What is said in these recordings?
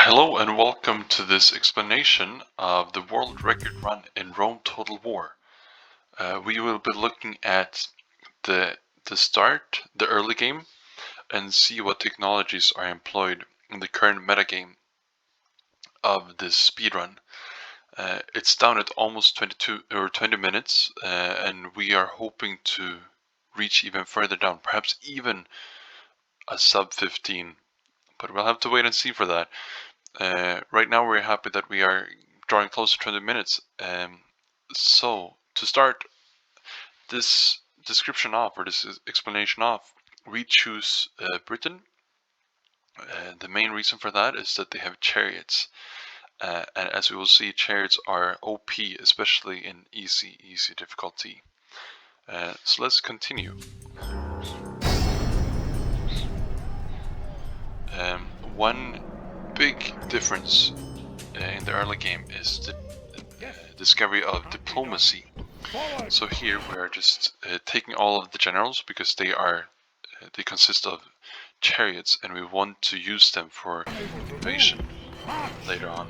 Hello and welcome to this explanation of the world record run in Rome Total War. We will be looking at the start, the early game, and see what technologies are employed in the current metagame of this speedrun. It's down at almost 20 minutes, and we are hoping to reach even further down, perhaps even a sub 15, but we'll have to wait and see for that. Right now we're happy that we are drawing close to 20 minutes. So to start this description off, or this explanation off, we choose Britain. The main reason for that is that they have chariots. And as we will see, chariots are OP, especially in easy difficulty. So let's continue. One big difference in the early game is the discovery of diplomacy. So here we are just taking all of the generals because they consist of chariots, and we want to use them for invasion later on.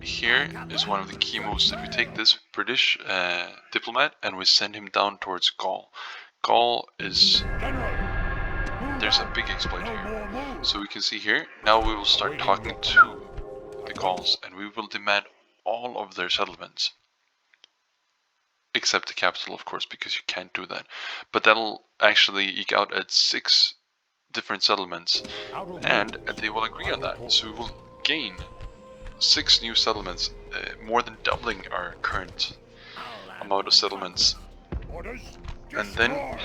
Here is one of the key moves that we take this British diplomat and we send him down towards Gaul. Gaul is... there's a big exploit here. So we can see here, now we will start talking to the Gauls and we will demand all of their settlements. Except the capital, of course, because you can't do that. But that'll actually eke out at 6 different settlements, and they will agree on that. So we will gain 6 new settlements, more than doubling our current amount of settlements. And then,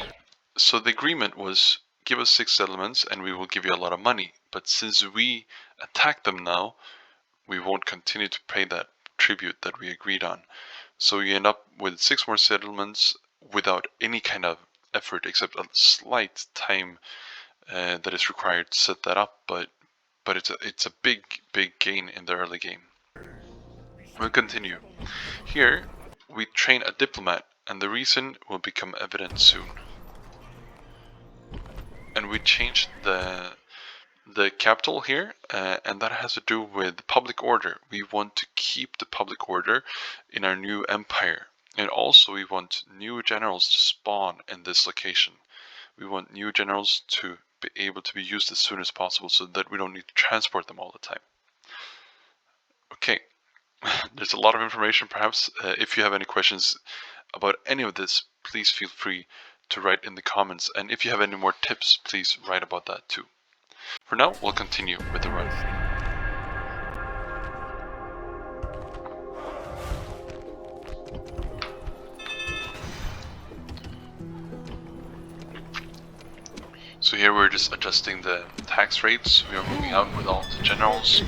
so the agreement was, give us 6 settlements and we will give you a lot of money. But since we attack them now, we won't continue to pay that tribute that we agreed on. So you end up with 6 more settlements without any kind of effort except a slight time that is required to set that up, but it's a big gain in the early game. We'll continue. Here we train a diplomat, and the reason will become evident soon. And we changed the capital here, and that has to do with public order. We want to keep the public order in our new empire, and also we want new generals to spawn in this location. We want new generals to be able to be used as soon as possible so that we don't need to transport them all the time. Okay, there's a lot of information. Perhaps if you have any questions about any of this, please feel free to write in the comments, and if you have any more tips, please write about that too. For now, we'll continue with the run. So here we're just adjusting the tax rates. We are moving out with all the generals.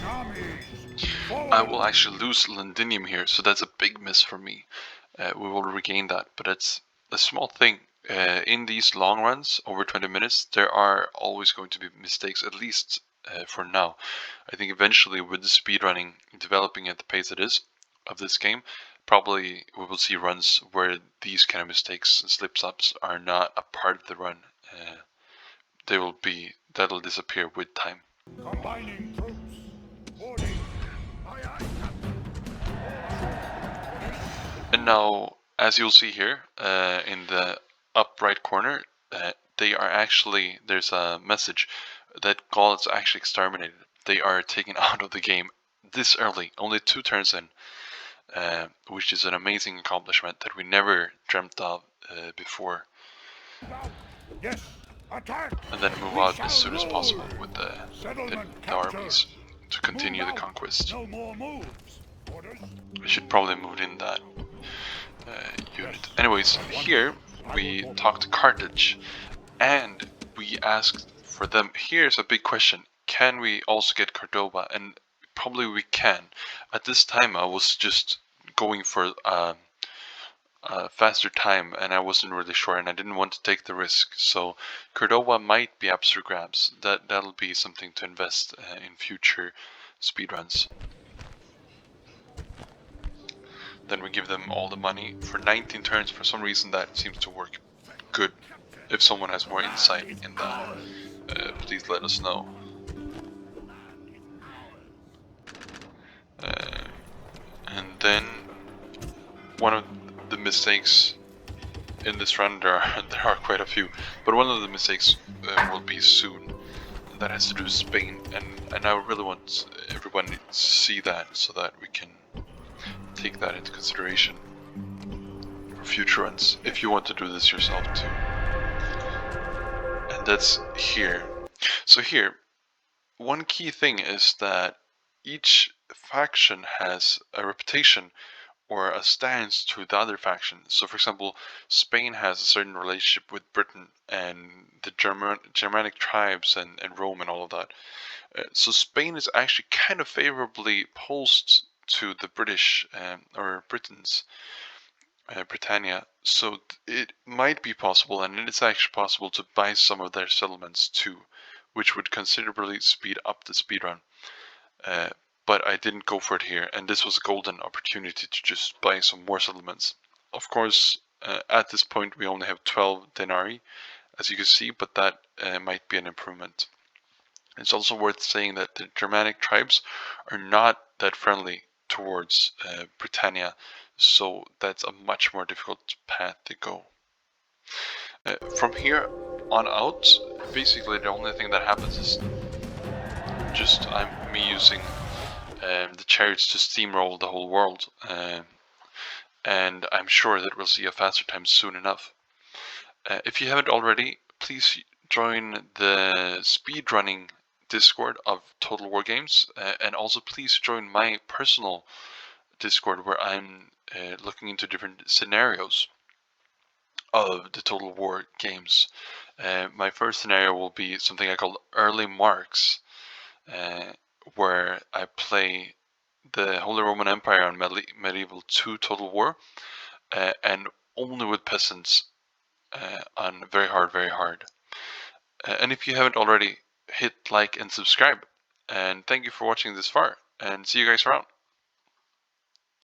I will actually lose Londinium here, so that's a big miss for me. We will regain that, but it's a small thing. In these long runs, over 20 minutes, there are always going to be mistakes, at least for now. I think eventually with the speedrunning developing at the pace it is of this game, probably we will see runs where these kind of mistakes and slips-ups are not a part of the run. That'll disappear with time. Combining troops. And now, as you'll see here, in the up right corner, there's a message that Gaul is actually exterminated. They are taken out of the game this early, only 2 turns in, which is an amazing accomplishment that we never dreamt of before. Yes, attack! And then move out as soon as possible with the armies to continue the conquest. No more moves. We should probably move in that unit. Anyways, here we talk to Carthage and we ask for them. Here's a big question: can we also get Cordoba? And probably we can. At this time I was just going for a faster time and I wasn't really sure and I didn't want to take the risk. So Cordoba might be up for grabs. That'll be something to invest in future speedruns. Then we give them all the money for 19 turns. For some reason that seems to work good. If someone has more insight in that, please let us know. then one of the mistakes in this run, there are quite a few, but one of the mistakes will be soon. That has to do with Spain, and I really want everyone to see that so that we can take that into consideration for future runs, if you want to do this yourself too. And that's here. So here, one key thing is that each faction has a reputation or a stance to the other faction. So for example, Spain has a certain relationship with Britain and the Germanic tribes and Rome and all of that. So Spain is actually kind of favorably posed to the British or Britons, Britannia. So it might be possible, and it is actually possible, to buy some of their settlements too, which would considerably speed up the speedrun. But I didn't go for it here, and this was a golden opportunity to just buy some more settlements. Of course, at this point we only have 12 denarii, as you can see, but that might be an improvement. It's also worth saying that the Germanic tribes are not that friendly towards Britannia, so that's a much more difficult path to go. From here on out, basically the only thing that happens is just me using the chariots to steamroll the whole world, and I'm sure that we'll see a faster time soon enough. If you haven't already, please join the speedrunning Discord of Total War Games, and also please join my personal Discord where I'm looking into different scenarios of the Total War games. My first scenario will be something I call Early Marks, where I play the Holy Roman Empire on Medieval 2 Total War, and only with peasants on very hard. And if you haven't already, hit like and subscribe. And thank you for watching this far, and see you guys around.